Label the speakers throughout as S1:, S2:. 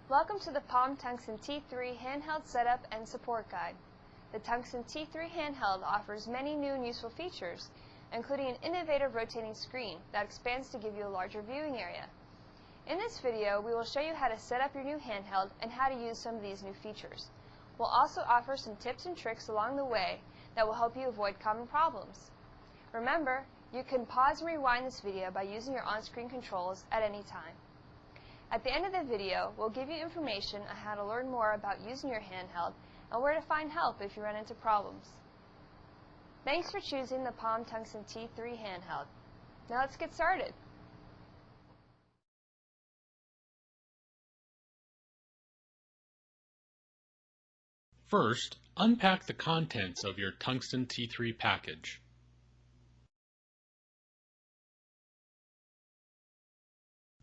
S1: Welcome to the Palm Tungsten T3 handheld setup and support guide. The Tungsten T3 handheld offers many new and useful features, including an innovative rotating screen that expands to give you a larger viewing area. In this video, we will show you how to set up your new handheld and how to use some of these new features. We'll also offer some tips and tricks along the way that will help you avoid common problems. Remember, you can pause and rewind this video by using your on-screen controls at any time. At the end of the video, we'll give you information on how to learn more about using your handheld and where to find help if you run into problems. Thanks for choosing the Palm Tungsten T3 handheld. Now let's get started.
S2: First, unpack the contents of your Tungsten T3 package.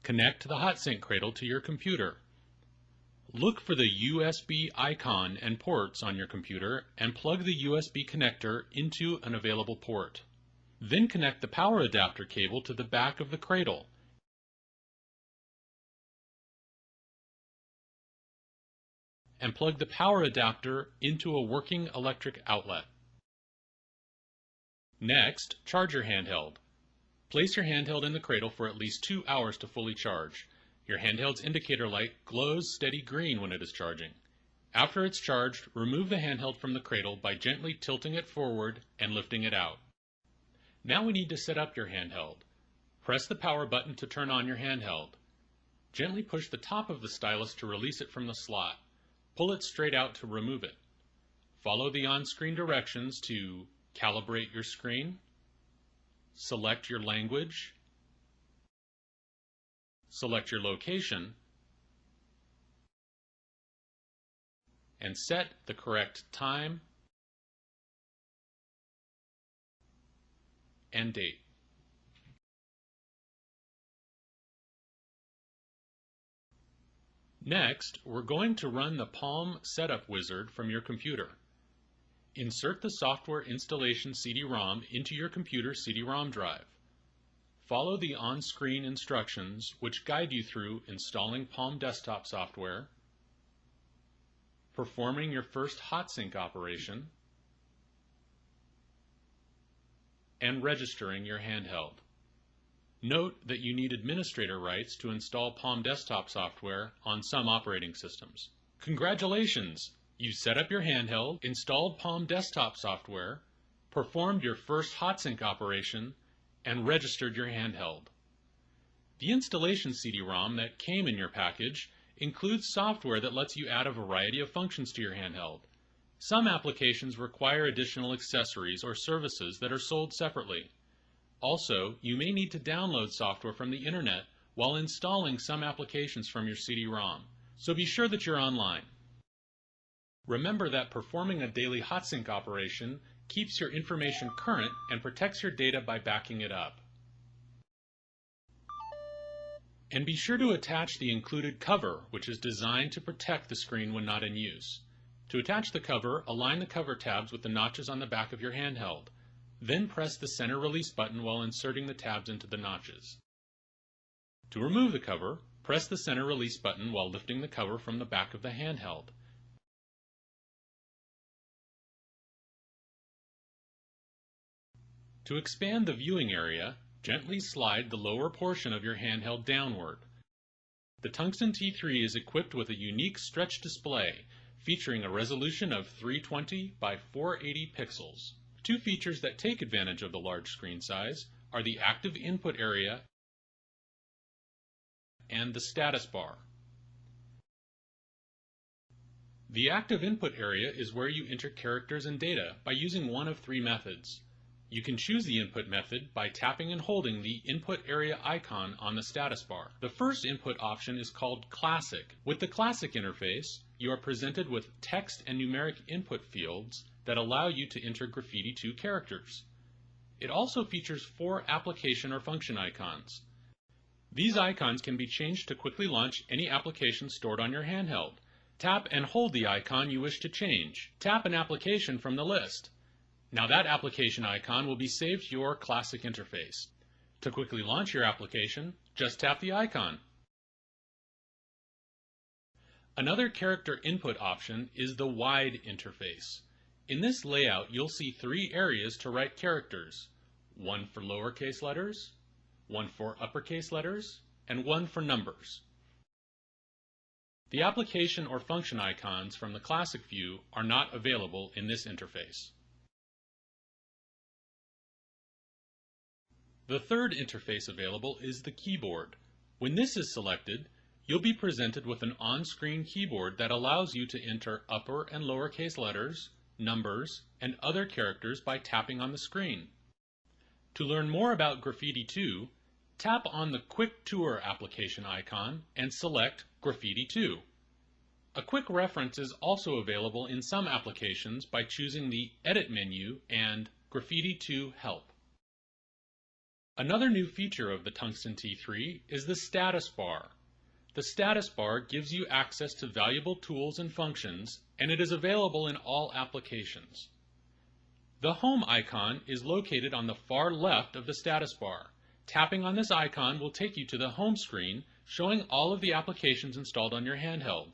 S2: Connect the hot sink cradle to your computer. Look for the USB icon and ports on your computer and plug the USB connector into an available port. Then connect the power adapter cable to the back of the cradle. And plug the power adapter into a working electric outlet. Next, charge your handheld. Place your handheld in the cradle for at least 2 hours to fully charge. Your handheld's indicator light glows steady green when it is charging. After it's charged, remove the handheld from the cradle by gently tilting it forward and lifting it out. Now we need to set up your handheld. Press the power button to turn on your handheld. Gently push the top of the stylus to release it from the slot. Pull it straight out to remove it. Follow the on-screen directions to calibrate your screen, select your language, select your location, and set the correct time and date. Next, we're going to run the Palm Setup Wizard from your computer. Insert the software installation CD-ROM into your computer's CD-ROM drive. Follow the on-screen instructions which guide you through installing Palm desktop software, performing your first hot sink operation, and registering your handheld. Note that you need administrator rights to install Palm desktop software on some operating systems. Congratulations! You've set up your handheld, installed Palm desktop software, performed your first hot sink operation, and registered your handheld. The installation CD-ROM that came in your package includes software that lets you add a variety of functions to your handheld. Some applications require additional accessories or services that are sold separately. Also, you may need to download software from the internet while installing some applications from your CD-ROM, so be sure that you're online. Remember that performing a daily hot sink operation keeps your information current and protects your data by backing it up. And be sure to attach the included cover, which is designed to protect the screen when not in use. To attach the cover, align the cover tabs with the notches on the back of your handheld. Then press the center release button while inserting the tabs into the notches. To remove the cover, press the center release button while lifting the cover from the back of the handheld. To expand the viewing area, gently slide the lower portion of your handheld downward. The Tungsten T3 is equipped with a unique stretch display featuring a resolution of 320 by 480 pixels. Two features that take advantage of the large screen size are the active input area and the status bar. The active input area is where you enter characters and data by using one of three methods. You can choose the input method by tapping and holding the input area icon on the status bar. The first input option is called Classic. With the Classic interface, you are presented with text and numeric input fields that allow you to enter Graffiti 2 characters. It also features 4 application or function icons. These icons can be changed to quickly launch any application stored on your handheld. Tap and hold the icon you wish to change. Tap an application from the list. Now that application icon will be saved to your Classic interface. To quickly launch your application, just tap the icon. Another character input option is the wide interface. In this layout, you'll see three areas to write characters, one for lowercase letters, one for uppercase letters, and one for numbers. The application or function icons from the classic view are not available in this interface. The third interface available is the keyboard. When this is selected, you'll be presented with an on-screen keyboard that allows you to enter upper and lowercase letters, numbers, and other characters by tapping on the screen. To learn more about Graffiti 2, tap on the Quick Tour application icon and select Graffiti 2. A quick reference is also available in some applications by choosing the Edit menu and Graffiti 2 Help. Another new feature of the Tungsten T3 is the status bar. The status bar gives you access to valuable tools and functions, and it is available in all applications. The Home icon is located on the far left of the status bar. Tapping on this icon will take you to the home screen, showing all of the applications installed on your handheld.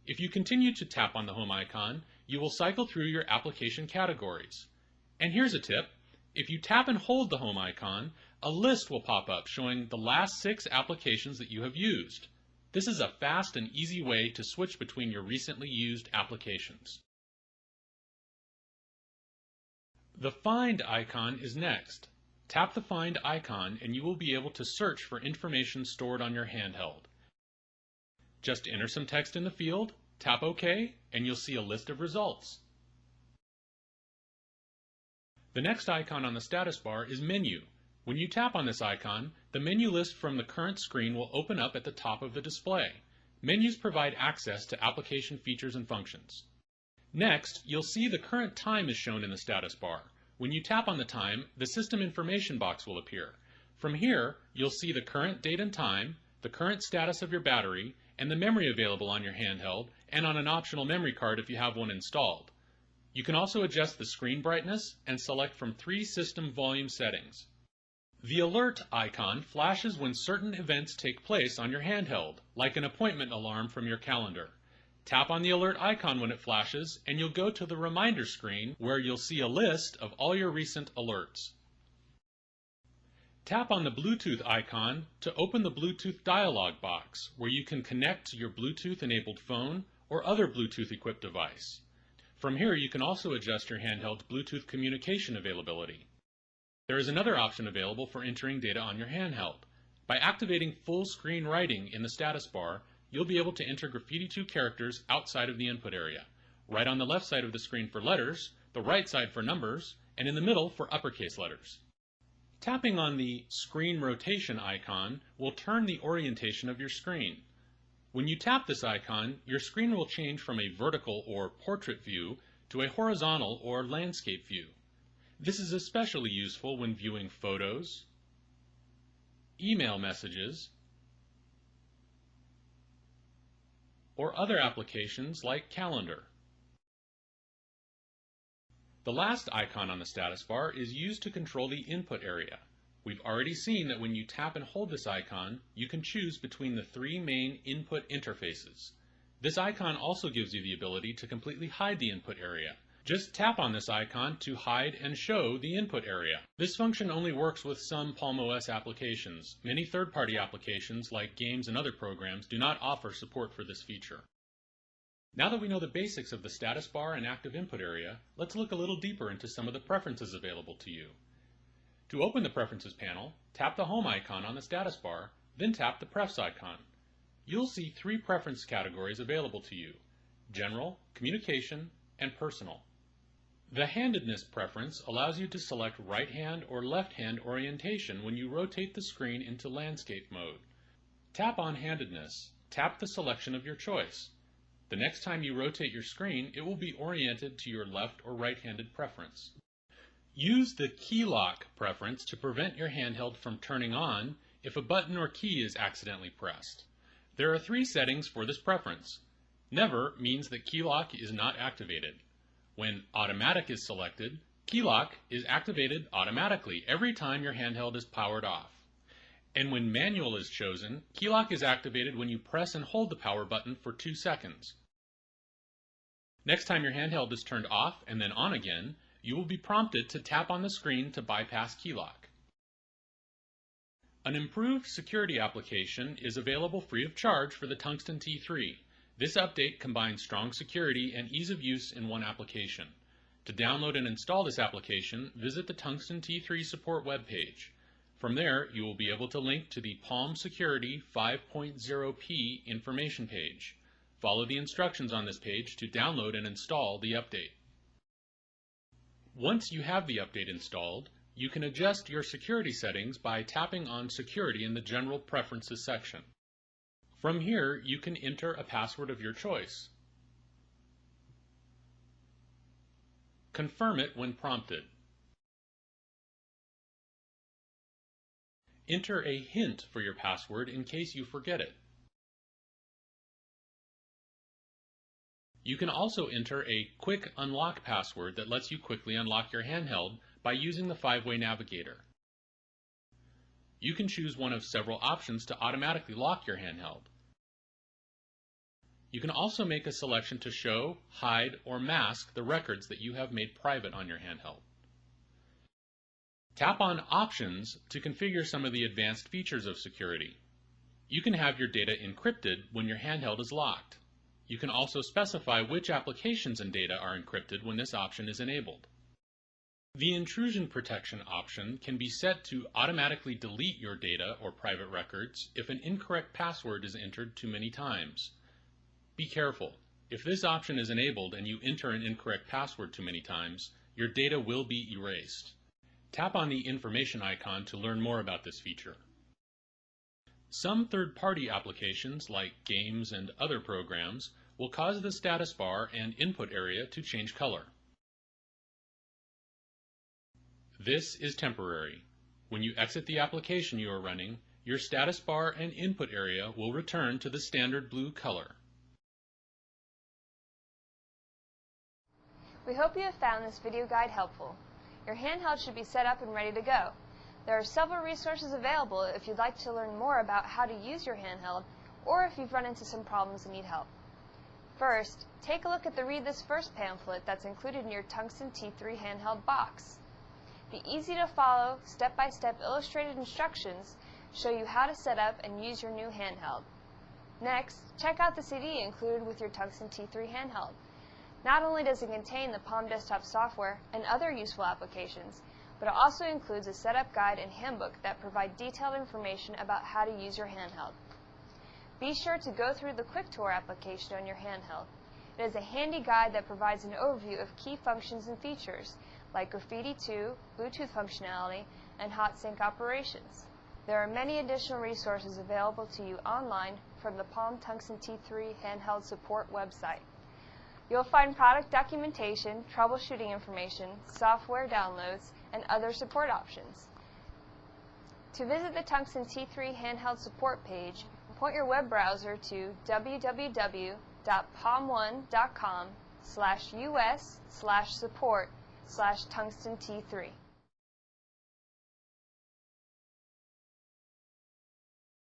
S2: If you continue to tap on the Home icon, you will cycle through your application categories. And here's a tip. If you tap and hold the Home icon, a list will pop up showing the last 6 applications that you have used. This is a fast and easy way to switch between your recently used applications. The Find icon is next. Tap the Find icon and you will be able to search for information stored on your handheld. Just enter some text in the field, tap OK, and you'll see a list of results. The next icon on the status bar is Menu. When you tap on this icon, the menu list from the current screen will open up at the top of the display. Menus provide access to application features and functions. Next, you'll see the current time is shown in the status bar. When you tap on the time, the system information box will appear. From here, you'll see the current date and time, the current status of your battery, and the memory available on your handheld and on an optional memory card if you have one installed. You can also adjust the screen brightness and select from 3 system volume settings. The Alert icon flashes when certain events take place on your handheld, like an appointment alarm from your calendar. Tap on the Alert icon when it flashes, and you'll go to the Reminder screen where you'll see a list of all your recent alerts. Tap on the Bluetooth icon to open the Bluetooth dialog box, where you can connect to your Bluetooth-enabled phone or other Bluetooth-equipped device. From here, you can also adjust your handheld's Bluetooth communication availability. There is another option available for entering data on your handheld. By activating full screen writing in the status bar, you'll be able to enter Graffiti 2 characters outside of the input area. Right on the left side of the screen for letters, the right side for numbers, and in the middle for uppercase letters. Tapping on the Screen Rotation icon will turn the orientation of your screen. When you tap this icon, your screen will change from a vertical or portrait view to a horizontal or landscape view. This is especially useful when viewing photos, email messages, or other applications like Calendar. The last icon on the status bar is used to control the input area. We've already seen that when you tap and hold this icon, you can choose between the 3 main input interfaces. This icon also gives you the ability to completely hide the input area. Just tap on this icon to hide and show the input area. This function only works with some Palm OS applications. Many third-party applications, like games and other programs, do not offer support for this feature. Now that we know the basics of the status bar and active input area, let's look a little deeper into some of the preferences available to you. To open the Preferences panel, tap the Home icon on the status bar, then tap the Prefs icon. You'll see 3 preference categories available to you: General, Communication, and Personal. The Handedness preference allows you to select right hand or left hand orientation when you rotate the screen into landscape mode. Tap on Handedness, tap the selection of your choice. The next time you rotate your screen, it will be oriented to your left or right-handed preference. Use the Key Lock preference to prevent your handheld from turning on if a button or key is accidentally pressed. There are 3 settings for this preference. Never means that Key Lock is not activated. When Automatic is selected, Key Lock is activated automatically every time your handheld is powered off. And when manual is chosen, key lock is activated when you press and hold the power button for 2 seconds. Next time your handheld is turned off and then on again, you will be prompted to tap on the screen to bypass key lock. An improved security application is available free of charge for the Tungsten T3. This update combines strong security and ease of use in one application. To download and install this application, visit the Tungsten T3 support webpage. From there, you will be able to link to the Palm Security 5.0p information page. Follow the instructions on this page to download and install the update. Once you have the update installed, you can adjust your security settings by tapping on Security in the General Preferences section. From here, you can enter a password of your choice. Confirm it when prompted. Enter a hint for your password in case you forget it. You can also enter a quick unlock password that lets you quickly unlock your handheld by using the 5-way navigator. You can choose one of several options to automatically lock your handheld. You can also make a selection to show, hide, or mask the records that you have made private on your handheld. Tap on Options to configure some of the advanced features of security. You can have your data encrypted when your handheld is locked. You can also specify which applications and data are encrypted when this option is enabled. The intrusion protection option can be set to automatically delete your data or private records if an incorrect password is entered too many times. Be careful. If this option is enabled and you enter an incorrect password too many times, your data will be erased. Tap on the information icon to learn more about this feature. Some third-party applications, like games and other programs, will cause the status bar and input area to change color. This is temporary. When you exit the application you are running, your status bar and input area will return to the standard blue color.
S1: We hope you have found this video guide helpful. Your handheld should be set up and ready to go. There are several resources available if you'd like to learn more about how to use your handheld or if you've run into some problems and need help. First, take a look at the Read This First pamphlet that's included in your Tungsten T3 handheld box. The easy-to-follow, step-by-step illustrated instructions show you how to set up and use your new handheld. Next, check out the CD included with your Tungsten T3 handheld. Not only does it contain the Palm desktop software and other useful applications, but it also includes a setup guide and handbook that provide detailed information about how to use your handheld. Be sure to go through the Quick Tour application on your handheld. It is a handy guide that provides an overview of key functions and features, like Graffiti 2, Bluetooth functionality, and hot sync operations. There are many additional resources available to you online from the Palm Tungsten T3 handheld support website. You'll find product documentation, troubleshooting information, software downloads, and other support options. To visit the Tungsten T3 handheld support page, point your web browser to www.palm1.com/us/support/tungsten T3.